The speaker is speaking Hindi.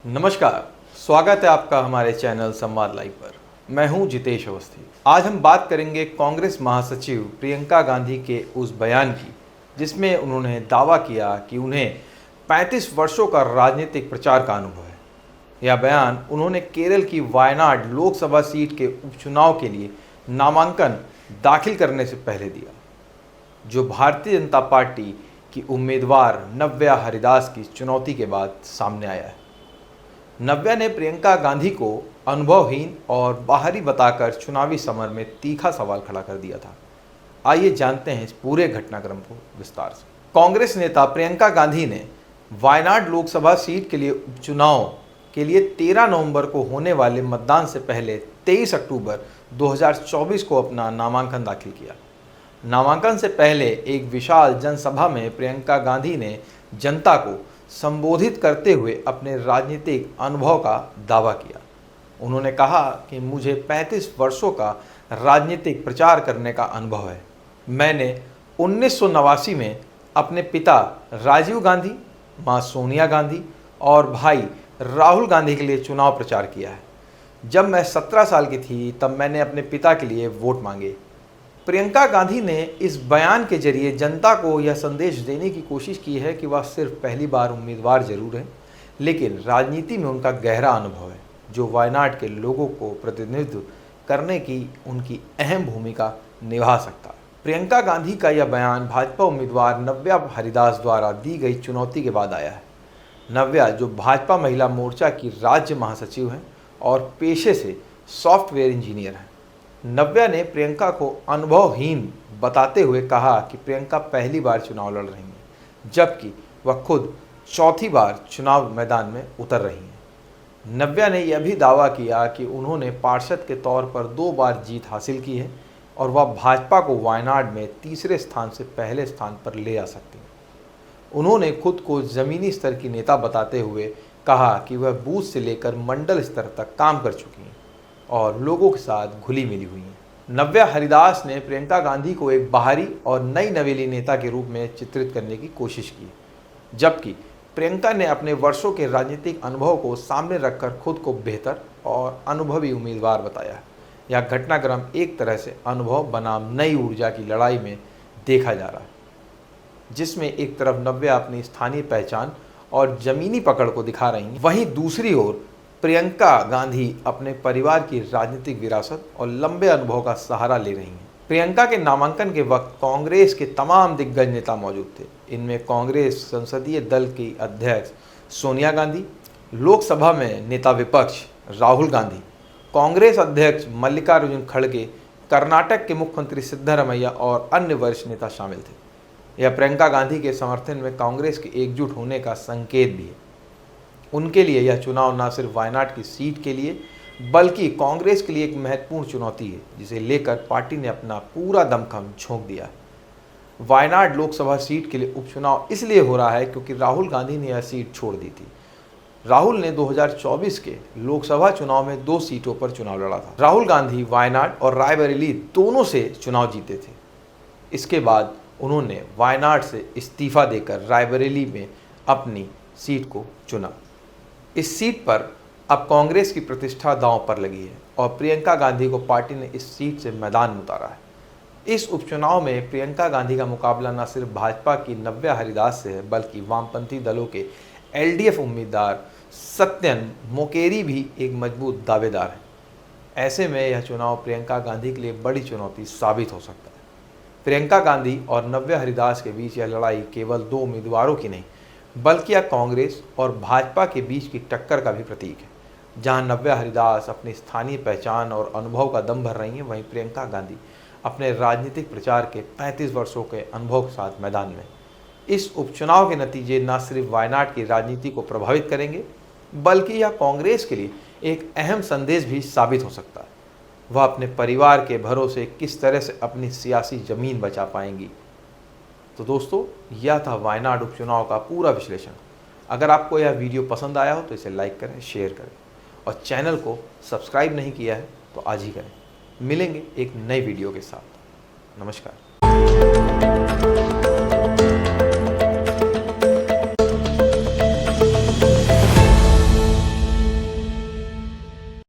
नमस्कार, स्वागत है आपका हमारे चैनल संवाद लाइव पर। मैं हूं जितेश अवस्थी। आज हम बात करेंगे कांग्रेस महासचिव प्रियंका गांधी के उस बयान की जिसमें उन्होंने दावा किया कि उन्हें 35 वर्षों का राजनीतिक प्रचार का अनुभव है। यह बयान उन्होंने केरल की वायनाड लोकसभा सीट के उपचुनाव के लिए नामांकन दाखिल करने से पहले दिया, जो भारतीय जनता पार्टी की उम्मीदवार नव्या हरिदास की चुनौती के बाद सामने आया है। नव्या ने प्रियंका गांधी को अनुभवहीन और बाहरी बताकर चुनावी समर में तीखा सवाल खड़ा कर दिया था। आइए जानते हैं इस पूरे घटनाक्रम को विस्तार से। कांग्रेस नेता प्रियंका गांधी ने वायनाड लोकसभा सीट के लिए उपचुनाव के लिए 13 नवंबर को होने वाले मतदान से पहले 23 अक्टूबर 2024 को अपना नामांकन दाखिल किया। नामांकन से पहले एक विशाल जनसभा में प्रियंका गांधी ने जनता को संबोधित करते हुए अपने राजनीतिक अनुभव का दावा किया। उन्होंने कहा कि मुझे 35 वर्षों का राजनीतिक प्रचार करने का अनुभव है। मैंने 1989 में अपने पिता राजीव गांधी, मां सोनिया गांधी और भाई राहुल गांधी के लिए चुनाव प्रचार किया है। जब मैं 17 साल की थी तब मैंने अपने पिता के लिए वोट मांगे। प्रियंका गांधी ने इस बयान के जरिए जनता को यह संदेश देने की कोशिश की है कि वह सिर्फ पहली बार उम्मीदवार जरूर हैं, लेकिन राजनीति में उनका गहरा अनुभव है, जो वायनाड के लोगों को प्रतिनिधित्व करने की उनकी अहम भूमिका निभा सकता है। प्रियंका गांधी का यह बयान भाजपा उम्मीदवार नव्या हरिदास द्वारा दी गई चुनौती के बाद आया है। नव्या, जो भाजपा महिला मोर्चा की राज्य महासचिव हैं और पेशे से सॉफ्टवेयर इंजीनियर हैं, नव्या ने प्रियंका को अनुभवहीन बताते हुए कहा कि प्रियंका पहली बार चुनाव लड़ रही हैं, जबकि वह खुद चौथी बार चुनाव मैदान में उतर रही हैं। नव्या ने यह भी दावा किया कि उन्होंने पार्षद के तौर पर 2 बार जीत हासिल की है और वह भाजपा को वायनाड में तीसरे स्थान से पहले स्थान पर ले आ सकती हैं। उन्होंने खुद को जमीनी स्तर की नेता बताते हुए कहा कि वह बूथ से लेकर मंडल स्तर तक काम कर चुकी हैं और लोगों के साथ घुली मिली हुई हैं। नव्या हरिदास ने प्रियंका गांधी को एक बाहरी और नई नवेली नेता के रूप में चित्रित करने की कोशिश की, जबकि प्रियंका ने अपने वर्षों के राजनीतिक अनुभव को सामने रखकर खुद को बेहतर और अनुभवी उम्मीदवार बताया। यह घटनाक्रम एक तरह से अनुभव बनाम नई ऊर्जा की लड़ाई में देखा जा रहा है, जिसमें एक तरफ नव्या अपनी स्थानीय पहचान और जमीनी पकड़ को दिखा रही हैं, वहीं दूसरी ओर प्रियंका गांधी अपने परिवार की राजनीतिक विरासत और लंबे अनुभव का सहारा ले रही हैं। प्रियंका के नामांकन के वक्त कांग्रेस के तमाम दिग्गज नेता मौजूद थे। इनमें कांग्रेस संसदीय दल की अध्यक्ष सोनिया गांधी, लोकसभा में नेता विपक्ष राहुल गांधी, कांग्रेस अध्यक्ष मल्लिकार्जुन खड़गे, कर्नाटक के मुख्यमंत्री सिद्धरमैया और अन्य वरिष्ठ नेता शामिल थे। यह प्रियंका गांधी के समर्थन में कांग्रेस के एकजुट होने का संकेत भी है। उनके लिए यह चुनाव न सिर्फ वायनाड की सीट के लिए बल्कि कांग्रेस के लिए एक महत्वपूर्ण चुनौती है, जिसे लेकर पार्टी ने अपना पूरा दमखम झोंक दिया है। वायनाड लोकसभा सीट के लिए उपचुनाव इसलिए हो रहा है क्योंकि राहुल गांधी ने यह सीट छोड़ दी थी। राहुल ने 2024 के लोकसभा चुनाव में 2 सीटों पर चुनाव लड़ा था। राहुल गांधी वायनाड और रायबरेली दोनों से चुनाव जीते थे। इसके बाद उन्होंने वायनाड से इस्तीफा देकर रायबरेली में अपनी सीट को चुना। इस सीट पर अब कांग्रेस की प्रतिष्ठा दांव पर लगी है और प्रियंका गांधी को पार्टी ने इस सीट से मैदान में उतारा है। इस उपचुनाव में प्रियंका गांधी का मुकाबला न सिर्फ भाजपा की नव्या हरिदास से है, बल्कि वामपंथी दलों के एलडीएफ उम्मीदवार सत्यन मोकेरी भी एक मजबूत दावेदार है। ऐसे में यह चुनाव प्रियंका गांधी के लिए बड़ी चुनौती साबित हो सकता है। प्रियंका गांधी और नव्या हरिदास के बीच यह लड़ाई केवल 2 उम्मीदवारों की नहीं, बल्कि यह कांग्रेस और भाजपा के बीच की टक्कर का भी प्रतीक है। जहां नव्या हरिदास अपनी स्थानीय पहचान और अनुभव का दम भर रही हैं, वहीं प्रियंका गांधी अपने राजनीतिक प्रचार के 35 वर्षों के अनुभव के साथ मैदान में। इस उपचुनाव के नतीजे न सिर्फ वायनाड की राजनीति को प्रभावित करेंगे, बल्कि यह कांग्रेस के लिए एक अहम संदेश भी साबित हो सकता है। वह अपने परिवार के भरोसे किस तरह से अपनी सियासी जमीन बचा पाएंगी। तो दोस्तों, यह था वायनाड उपचुनाव का पूरा विश्लेषण। अगर आपको यह वीडियो पसंद आया हो तो इसे लाइक करें, शेयर करें और चैनल को सब्सक्राइब नहीं किया है तो आज ही करें। मिलेंगे एक नई वीडियो के साथ। नमस्कार।